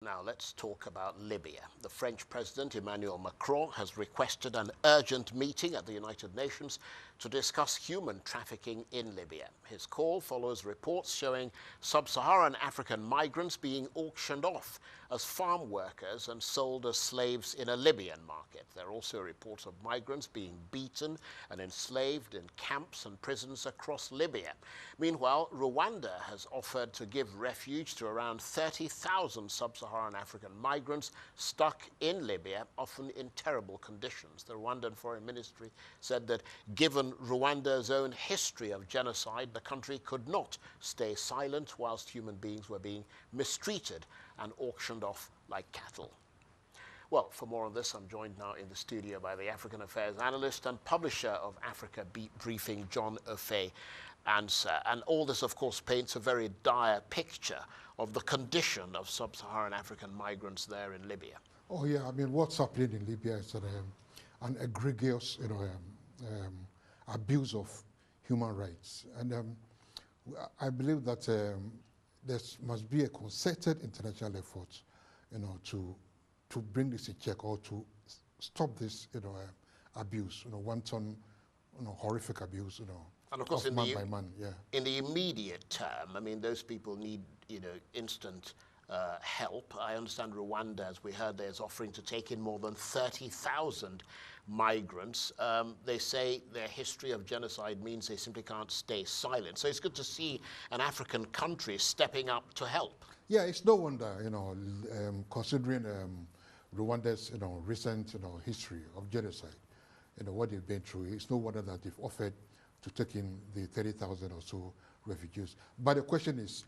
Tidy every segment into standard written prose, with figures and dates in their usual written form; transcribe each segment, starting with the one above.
Now let's talk about Libya. The French President Emmanuel Macron has requested an urgent meeting at the United Nations to discuss human trafficking in Libya. His call follows reports showing sub-Saharan African migrants being auctioned off as farm workers and sold as slaves in a Libyan market. There are also reports of migrants being beaten and enslaved in camps and prisons across Libya. Meanwhile, Rwanda has offered to give refuge to around 30,000 sub-Saharan African migrants stuck in Libya, often in terrible conditions. The Rwandan Foreign Ministry said that given Rwanda's own history of genocide, the country could not stay silent whilst human beings were being mistreated and auctioned off like cattle. Well, for more on this, I'm joined now in the studio by the African Affairs analyst and publisher of Africa Briefing, John Ofei Ansah. And all this, of course, paints a very dire picture of the condition of sub-Saharan African migrants there in Libya. Oh yeah, I mean, what's happening in Libya is an egregious, abuse of human rights, and I believe that there must be a concerted international effort, to bring this in check or to stop this, abuse, wanton, horrific abuse, and of course, of man by man. Yeah. In the immediate term, I mean, those people need, instant help. I understand Rwanda, as we heard, is offering to take in more than 30,000 migrants. They say their history of genocide means they simply can't stay silent. So it's good to see an African country stepping up to help. Yeah, it's no wonder, considering Rwanda's, recent, history of genocide, what they've been through. It's no wonder that they've offered to take in the 30,000 or so refugees. But the question is,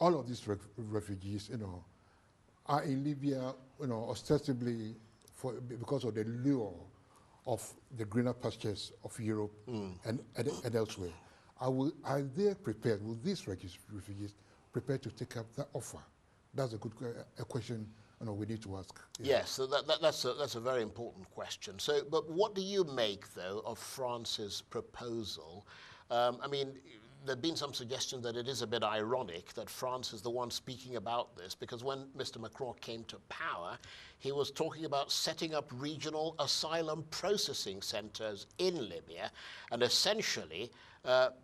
all of these refugees, are in Libya, ostensibly because of the lure of the greener pastures of Europe and elsewhere. Are they prepared? Will these refugees prepared to take up that offer? That's a good question we need to ask. Yeah. Yes, so that's a very important question. So, but what do you make, though, of France's proposal? I mean, there have been some suggestion that it is a bit ironic that France is the one speaking about this, because when Mr. Macron came to power, he was talking about setting up regional asylum processing centers in Libya and essentially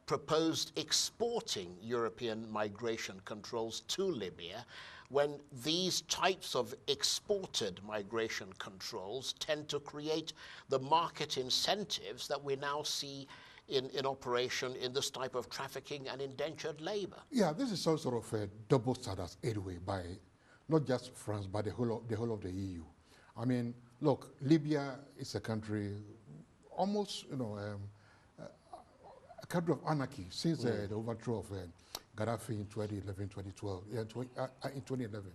proposed exporting European migration controls to Libya, when these types of exported migration controls tend to create the market incentives that we now see in operation in this type of trafficking and indentured labor. Yeah, this is some sort of a double standards anyway by not just France, but the whole of the EU. I mean, look, Libya is a country almost, a country of anarchy since the overthrow of Gaddafi in 2011, 2012, in 2011.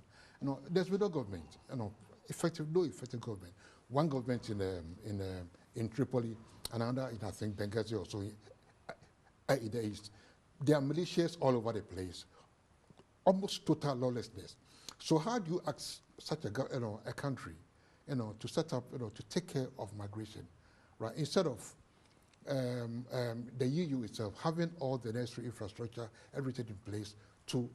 There's been no government, no effective government. One government in Tripoli, another in, I think, Benghazi or so in the east. There are militias all over the place, almost total lawlessness. So how do you ask such a country, to set up, to take care of migration, right? Instead of the EU itself having all the necessary infrastructure, everything in place to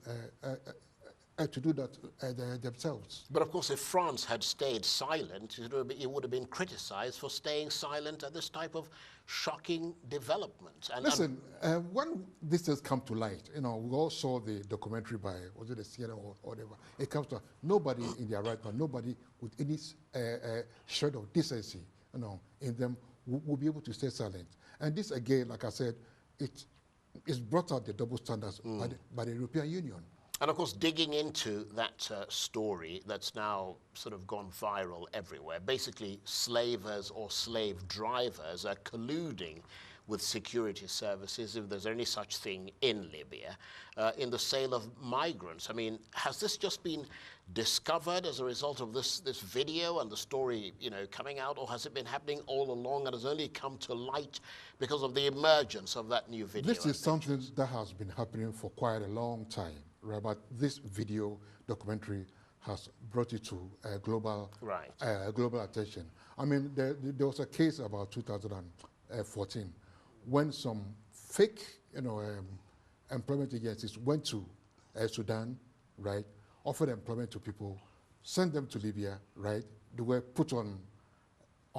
do that themselves. But of course, if France had stayed silent, it would have been criticized for staying silent at this type of shocking development. And listen, when this has come to light, we all saw the documentary by, was it the CNN or whatever, it comes to nobody in their right mind, nobody with any shred of decency, in them will be able to stay silent. And this, again, like I said, it's brought out the double standards by the European Union. And of course, digging into that story that's now sort of gone viral everywhere, basically slavers or slave drivers are colluding with security services, if there's any such thing in Libya, in the sale of migrants. I mean, has this just been discovered as a result of this video and the story, coming out, or has it been happening all along and has only come to light because of the emergence of that new video? This is something that has been happening for quite a long time, right? But this video documentary has brought it to global attention. I mean, there was a case about 2014 when some fake, employment agencies went to Sudan, right, offered employment to people sent them to Libya, right? They were put on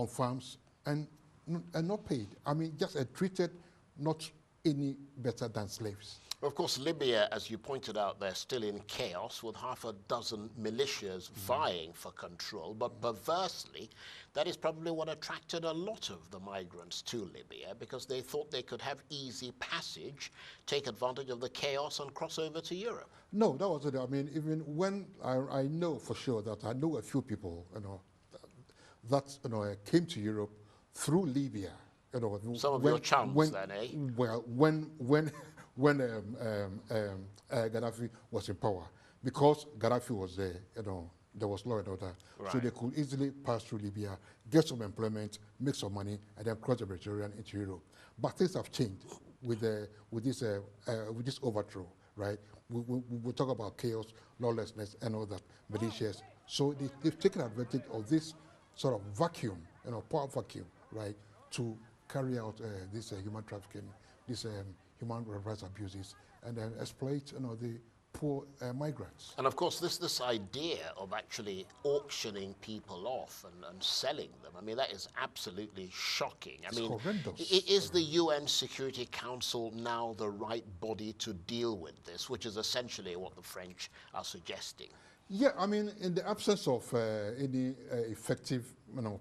farms and not paid. I mean, just treated not any better than slaves. Of course, Libya, as you pointed out, they're still in chaos with half a dozen militias vying for control. But perversely, that is probably what attracted a lot of the migrants to Libya, because they thought they could have easy passage, take advantage of the chaos and cross over to Europe. No, that wasn't it. I mean, even when I know for sure that I know a few people, that came to Europe through Libya. Some of your chums then, eh? Well, when Gaddafi was in power, because Gaddafi was there, there was law and order, right. So they could easily pass through Libya, get some employment, make some money, and then cross the Mediterranean into Europe. But things have changed with this overthrow, right? We talk about chaos, lawlessness, and all that, militias. So they've taken advantage of this sort of vacuum, power vacuum, right, to carry out this human trafficking, this human rights abuses, and then exploit the poor migrants. And of course, this idea of actually auctioning people off and selling them, I mean, that is absolutely shocking. It's horrendous. Is the UN Security Council now the right body to deal with this, which is essentially what the French are suggesting? Yeah, I mean, in the absence of any effective,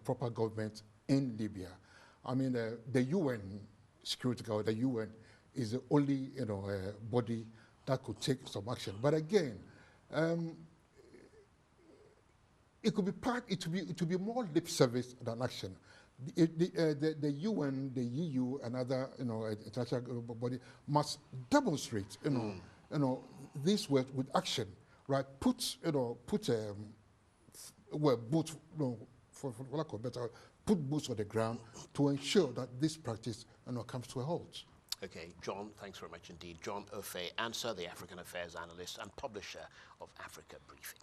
proper government in Libya, I mean, the UN Security Council, the UN, is the only, body that could take some action. But again, it could be it would be more lip service than action. The UN, the EU, and other, international body must demonstrate, this with action, right? Put boots, for lack of better, put boots on the ground to ensure that this practice, comes to a halt. Okay, John, thanks very much indeed. John Ofe Ansah, the African Affairs Analyst and publisher of Africa Briefing.